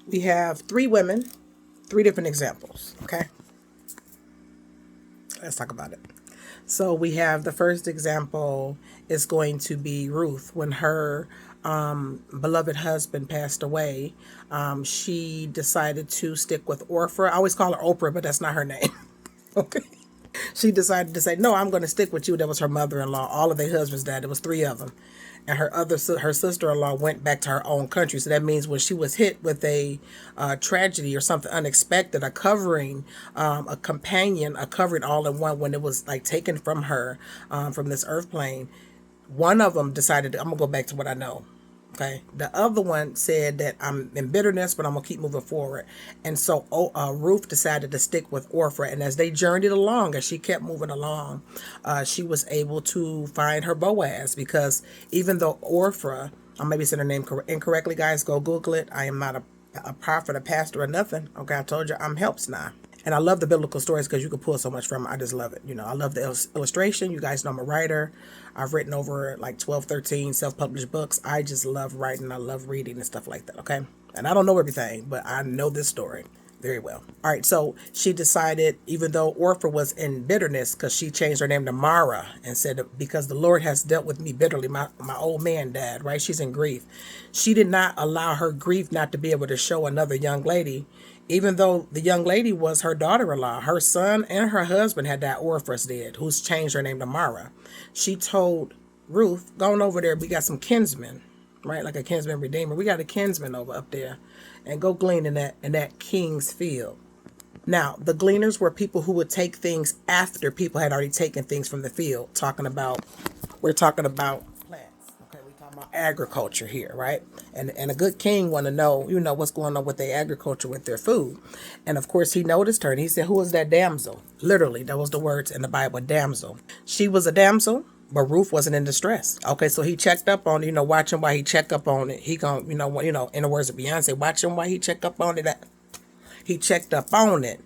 we have three women, three different examples. Okay, let's talk about it. So we have the first example is going to be Ruth. When her beloved husband passed away, she decided to stick with Orpha. I always call her Oprah, but that's not her name. Okay. She decided to say, "No, I'm going to stick with you." That was her mother-in-law. All of their husbands died. There was three of them, and her sister-in-law went back to her own country. So that means when she was hit with a tragedy or something unexpected, a covering, a companion, a covering all in one, when it was like taken from her from this earth plane, one of them decided, "I'm gonna go back to what I know." Okay. The other one said that I'm in bitterness, but I'm gonna keep moving forward. And so Ruth decided to stick with Orpha. And as they journeyed along, as she kept moving along, she was able to find her Boaz, because even though Orpha, I maybe said her name incorrectly, guys, go Google it. I am not a prophet, a pastor, or nothing. Okay, I told you I'm helps now. And I love the biblical stories because you can pull so much from it. I just love it. You know, I love the illustration. You guys know I'm a writer. I've written over like 12, 13 self-published books. I just love writing. I love reading and stuff like that. Okay. And I don't know everything, but I know this story very well. All right. So she decided, even though Orpha was in bitterness, because she changed her name to Mara and said, "Because the Lord has dealt with me bitterly. My old man died," right? She's in grief. She did not allow her grief not to be able to show another young lady, even though the young lady was her daughter-in-law. Her son and her husband had died. Orpha's dead, who's changed her name to Mara. She told Ruth, "Going over there, we got some kinsmen," right? Like a kinsman redeemer. We got a kinsman over up there, and go glean in that king's field. Now, the gleaners were people who would take things after people had already taken things from the field. We're talking about plants. Okay, we're talking about agriculture here, right? And a good king want to know, what's going on with their agriculture, with their food. And of course, he noticed her, and he said, "Who is that damsel?" Literally, that was the words in the Bible, damsel. She was a damsel, but Ruth wasn't in distress. Okay, so he checked up on it, watching why he checked up on it. He gonna, in the words of Beyonce, watching why he checked up on it. He checked up on it,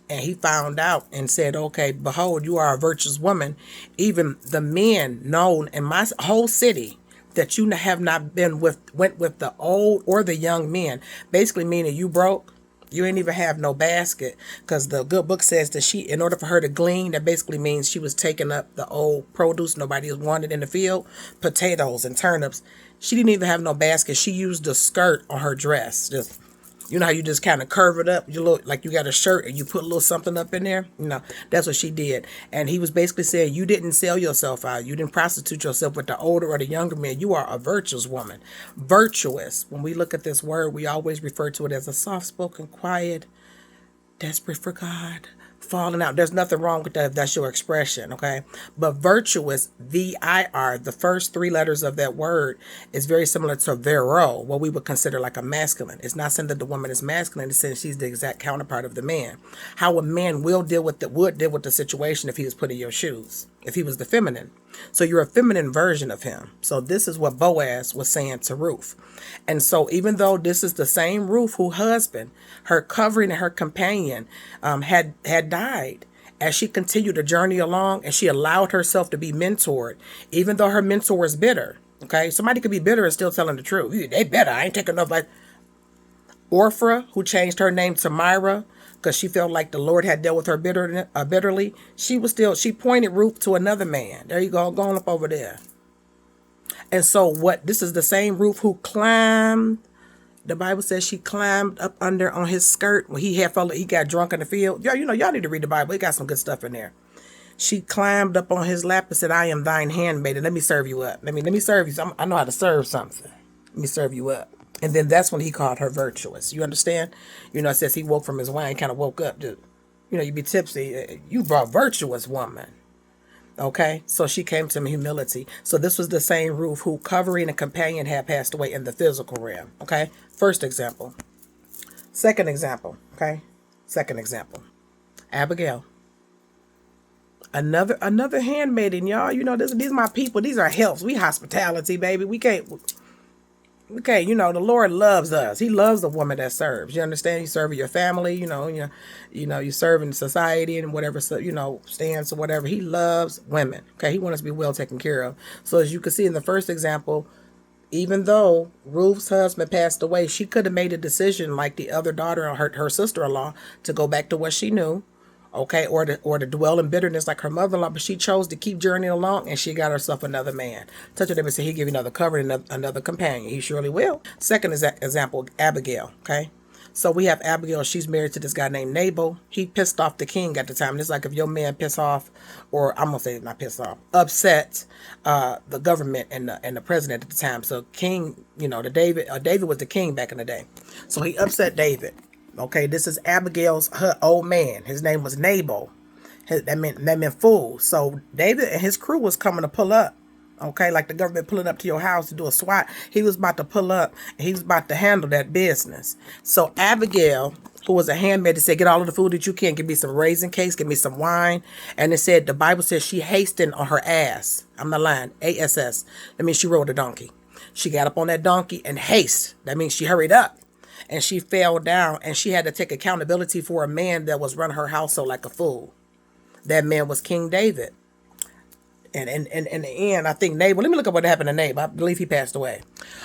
and he found out and said, "Okay, behold, you are a virtuous woman. Even the men known in my whole city that you have not went with the old or the young men." Basically meaning you broke. You ain't even have no basket, because the good book says that in order for her to glean, that basically means she was taking up the old produce nobody wanted in the field, potatoes and turnips. She didn't even have no basket. She used the skirt on her dress. Just, how you just kind of curve it up. You look like you got a shirt and you put a little something up in there. That's what she did. And he was basically saying, you didn't sell yourself out. You didn't prostitute yourself with the older or the younger men. You are a virtuous woman. Virtuous. When we look at this word, we always refer to it as a soft-spoken, quiet, desperate for God, falling out. There's nothing wrong with that if that's your expression, okay? But virtuous, VIR, the first three letters of that word is very similar to vero, what we would consider like a masculine. It's not saying that the woman is masculine, it's saying she's the exact counterpart of the man. How a man would deal with the situation if he was put in your shoes, if he was the feminine. So you're a feminine version of him. So this is what Boaz was saying to Ruth. And so even though this is the same Ruth who husband, her covering and her companion had died, as she continued to journey along and she allowed herself to be mentored, even though her mentor was bitter. Okay, somebody could be bitter and still telling the truth. They better. I ain't taking enough. Like Orpha, who changed her name to Myra because she felt like the Lord had dealt with her bitterly. She pointed Ruth to another man. There you go, going up over there. And so this is the same Ruth who climbed. The Bible says she climbed up under on his skirt when he got drunk in the field. Y'all need to read the Bible. It got some good stuff in there. She climbed up on his lap and said, "I am thine handmaiden. Let me serve you up. Let me serve you. I know how to serve something. Let me serve you up." And then that's when he called her virtuous. You understand? It says he woke from his wine, kind of woke up. You be tipsy. You brought virtuous woman. Okay, so she came to humility. So this was the same Ruth who covering a companion had passed away in the physical realm. Okay, first example. Second example. Okay, second example. Abigail. Another handmaiden, y'all. These are my people. These are helps. We hospitality, baby. We can't. The Lord loves us. He loves the woman that serves. You understand? You serve your family, you serve in society and whatever, stands or whatever. He loves women. Okay. He wants us to be well taken care of. So as you can see in the first example, Even though Ruth's husband passed away, she could have made a decision like the other daughter or her sister-in-law to go back to what she knew, okay, or to dwell in bitterness like her mother-in-law. But she chose to keep journeying along, and she got herself another man. Touch of them and say, He give you another covering, another companion. He surely will. Second example, Abigail. Okay, so we have Abigail. She's married to this guy named Nabal. He pissed off the king at the time. And it's like if your man piss off, or I'm gonna say not pissed off, upset the government and the president at the time. So King, David was the king back in the day. So he upset David. Okay, this is Abigail's her old man. His name was Nabal. That meant fool. So David and his crew was coming to pull up. Okay, like the government pulling up to your house to do a SWAT. He was about to pull up and he was about to handle that business. So Abigail, who was a handmaid, said, get all of the food that you can. Give me some raisin cakes, give me some wine. And it said, the Bible says she hastened on her ass. I'm not lying. ASS. That means she rode a donkey. She got up on that donkey and haste. That means she hurried up. And she fell down and she had to take accountability for a man that was running her household like a fool. That man was King David. And in the end, I think Nabal, let me look up what happened to Nabal. I believe he passed away.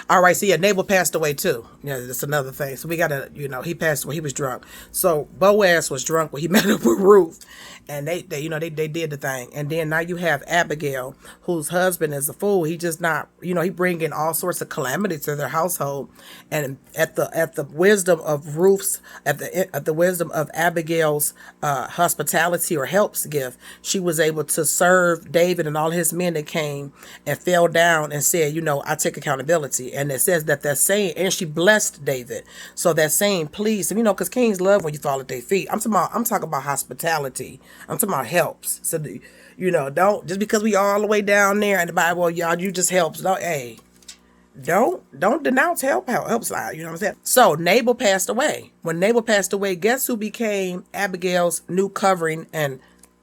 All right, so yeah, Nabal passed away too. Yeah, that's another thing. So we got to, he passed away. He was drunk. So Boaz was drunk when he met up with Ruth. And they did the thing. And then now you have Abigail, whose husband is a fool. He just not, he bringing all sorts of calamity to their household. And at the wisdom of Ruth's, at the wisdom of Abigail's hospitality or helps gift, she was able to serve David and all his men that came and fell down and said, I take accountability. And it says that saying, and she blessed David. So that saying pleased him, because kings love when you fall at their feet. I'm talking about hospitality. I'm talking about helps. So, don't, just because we all the way down there in the Bible, y'all, you just helps. Don't denounce help slide. You know what I'm saying? So Nabal passed away. When Nabal passed away, guess who became Abigail's new covering and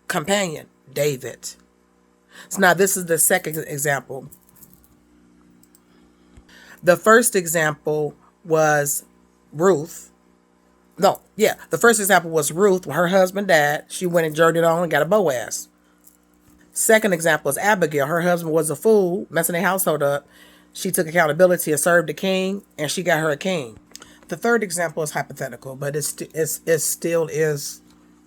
companion? David. So now this is the second example. The first example was Ruth. No, yeah. The first example was Ruth. When her husband died, she went and journeyed on and got a Boaz. Second example is Abigail. Her husband was a fool, messing their household up. She took accountability and served the king, and she got her a king. The third example is hypothetical, but it still is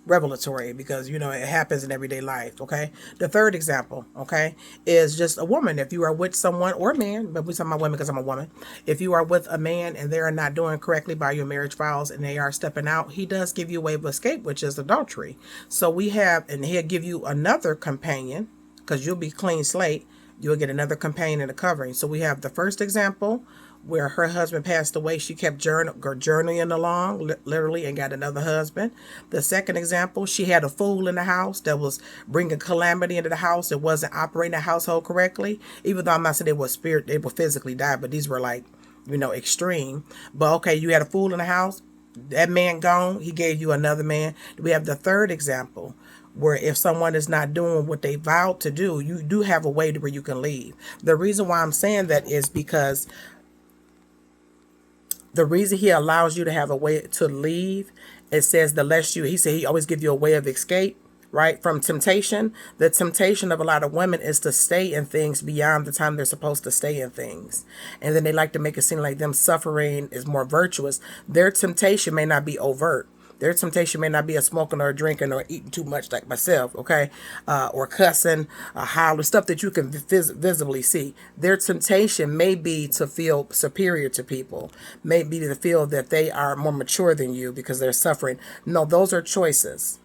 revelatory because, it happens in everyday life, okay? The third example, okay, is just a woman. If you are with someone, or a man, but we're talking about women because I'm a woman. If you are with a man and they're not doing correctly by your marriage vows and they are stepping out, he does give you a way of escape, which is adultery. So and he'll give you another companion because you'll be clean slate. You'll get another companion and a covering. So we have the first example where her husband passed away. She kept journeying along, literally, and got another husband. The second example, she had a fool in the house that was bringing calamity into the house. That wasn't operating the household correctly. Even though I'm not saying they were physically died, but these were like, extreme. But okay, you had a fool in the house. That man gone. He gave you another man. We have the third example, where if someone is not doing what they vowed to do, you do have a way to where you can leave. The reason why I'm saying that is because the reason he allows you to have a way to leave, it says he said he always give you a way of escape, right? From temptation. The temptation of a lot of women is to stay in things beyond the time they're supposed to stay in things. And then they like to make it seem like them suffering is more virtuous. Their temptation may not be overt. Their temptation may not be a smoking or a drinking or eating too much like myself, okay? Or cussing, hollering, stuff that you can visibly see. Their temptation may be to feel superior to people, may be to feel that they are more mature than you because they're suffering. No, those are choices.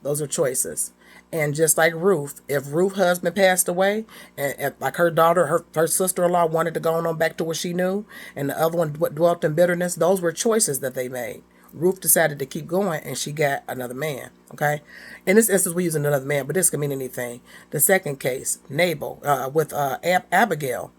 Those are choices. And just like Ruth, if Ruth's husband passed away, and like her daughter, her sister-in-law wanted to go on back to what she knew, and the other one dwelt in bitterness, those were choices that they made. Ruth decided to keep going, and she got another man, okay? In this instance, we're using another man, but this can mean anything. The second case, Nabal, with Abigail,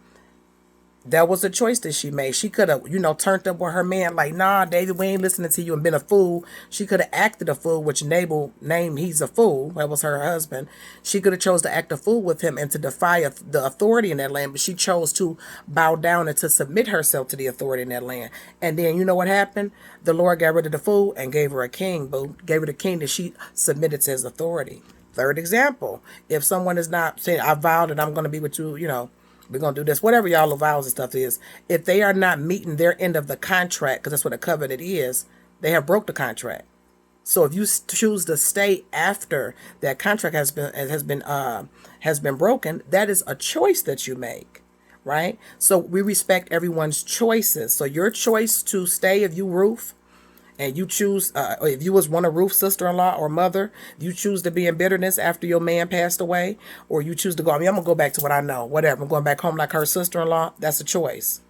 that was a choice that she made. She could have, turned up with her man like, nah, David, we ain't listening to you, and been a fool. She could have acted a fool, which Nabal named he's a fool. That was her husband. She could have chose to act a fool with him and to defy the authority in that land, but she chose to bow down and to submit herself to the authority in that land. And then you know what happened? The Lord got rid of the fool and gave her a king, boo. Gave her the king that she submitted to his authority. Third example, if someone is not saying, I vowed that I'm going to be with you, we're going to do this, whatever y'all vows and stuff is. If they are not meeting their end of the contract, because that's what a covenant is, they have broke the contract. So if you choose to stay after that contract has been broken, that is a choice that you make, right? So we respect everyone's choices. So your choice to stay, if you Ruth, and you choose, or if you was one of Ruth's sister-in-law or mother, you choose to be in bitterness after your man passed away, or you choose to go. I mean, I'm gonna go back to what I know. Whatever, I'm going back home like her sister-in-law. That's a choice.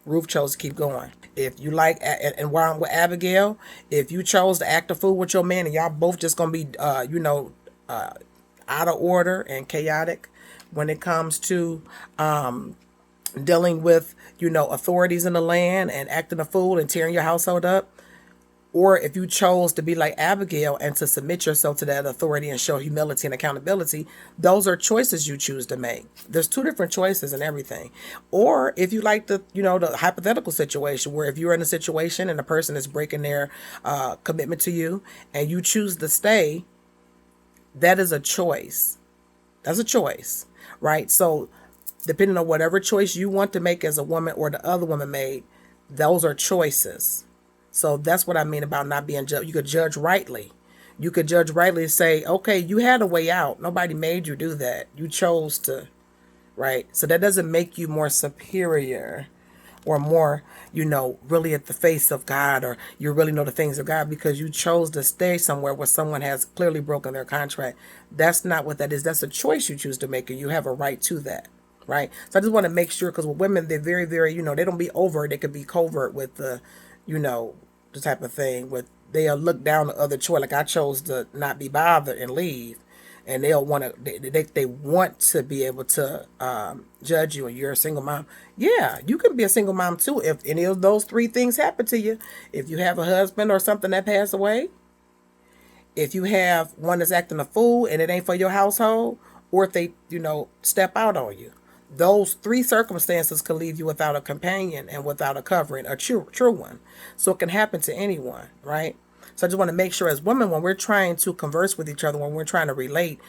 Ruth chose to keep going. If you like, and while I'm with Abigail, if you chose to act a fool with your man and y'all both just gonna be, out of order and chaotic when it comes to dealing with, authorities in the land and acting a fool and tearing your household up, or if you chose to be like Abigail and to submit yourself to that authority and show humility and accountability, those are choices you choose to make. There's two different choices and everything. Or if you like the hypothetical situation where if you're in a situation and a person is breaking their commitment to you and you choose to stay, that is a choice. That's a choice, right? So depending on whatever choice you want to make as a woman or the other woman made, those are choices. So that's what I mean about not being judged. You could judge rightly. You could judge rightly and say, okay, you had a way out. Nobody made you do that. You chose to, right? So that doesn't make you more superior or more, really at the face of God, or you really know the things of God because you chose to stay somewhere where someone has clearly broken their contract. That's not what that is. That's a choice you choose to make, and you have a right to that. Right. So I just want to make sure, because with women, they're very, very, they don't be overt. They could be covert with the type of thing with they'll look down the other choice. Like I chose to not be bothered and leave, and they'll want to. They want to be able to judge you, and you're a single mom. Yeah, you can be a single mom too if any of those three things happen to you. If you have a husband or something that passed away, if you have one that's acting a fool and it ain't for your household, or if they step out on you. Those three circumstances could leave you without a companion and without a covering, a true one. So it can happen to anyone, right? So I just want to make sure as women, when we're trying to converse with each other, when we're trying to relate,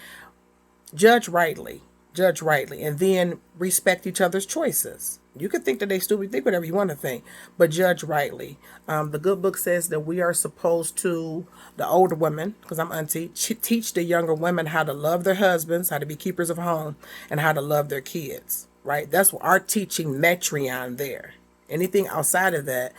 judge rightly, and then respect each other's choices. You can think that they stupid, think whatever you want to think, but judge rightly. The good book says that we are supposed to, the older women, because I'm auntie, teach the younger women how to love their husbands, how to be keepers of home, and how to love their kids, right? That's what our teaching metrion there. Anything outside of that,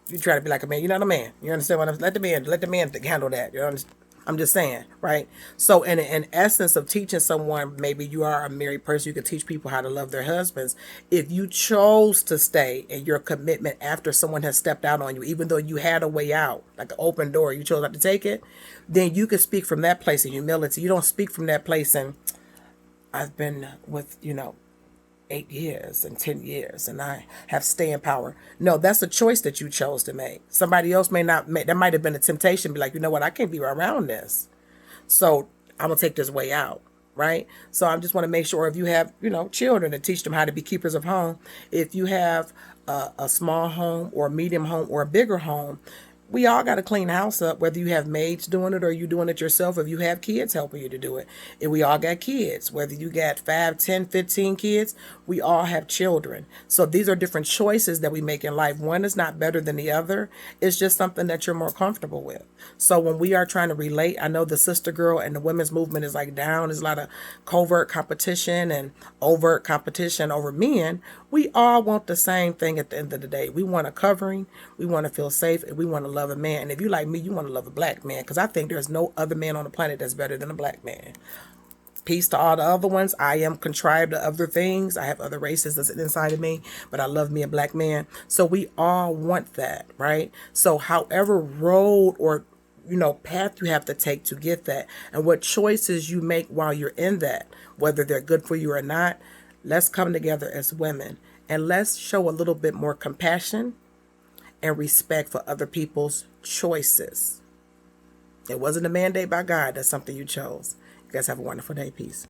you try to be like a man. You're not a man. You understand what I'm saying? Let the man handle that. You understand? I'm just saying, right? So in essence of teaching someone, maybe you are a married person, you could teach people how to love their husbands. If you chose to stay in your commitment after someone has stepped out on you, even though you had a way out, like an open door, you chose not to take it, then you can speak from that place of humility. You don't speak from that place and I've been with, 8 years and 10 years and I have staying power. No, that's a choice that you chose to make. Somebody else may not make, there might have been a temptation to be like, you know what, I can't be around this. So I'm going to take this way out. Right. So I just want to make sure if you have, children, to teach them how to be keepers of home. If you have a small home or a medium home or a bigger home, we all got to clean the house up, whether you have maids doing it or you doing it yourself, if you have kids helping you to do it. And we all got kids, whether you got 5, 10, 15 kids, we all have children. So these are different choices that we make in life. One is not better than the other. It's just something that you're more comfortable with. So when we are trying to relate, I know the sister girl and the women's movement is like down. There's a lot of covert competition and overt competition over men. We all want the same thing at the end of the day. We want a covering. We want to feel safe. And we want to love a man. And if you like me, you want to love a black man. Because I think there's no other man on the planet that's better than a black man. Peace to all the other ones. I am contrived to other things. I have other races that's inside of me. But I love me a black man. So we all want that, right? So however road or path you have to take to get that, and what choices you make while you're in that, whether they're good for you or not, let's come together as women and let's show a little bit more compassion and respect for other people's choices. It wasn't a mandate by God. That's something you chose. You guys have a wonderful day. Peace.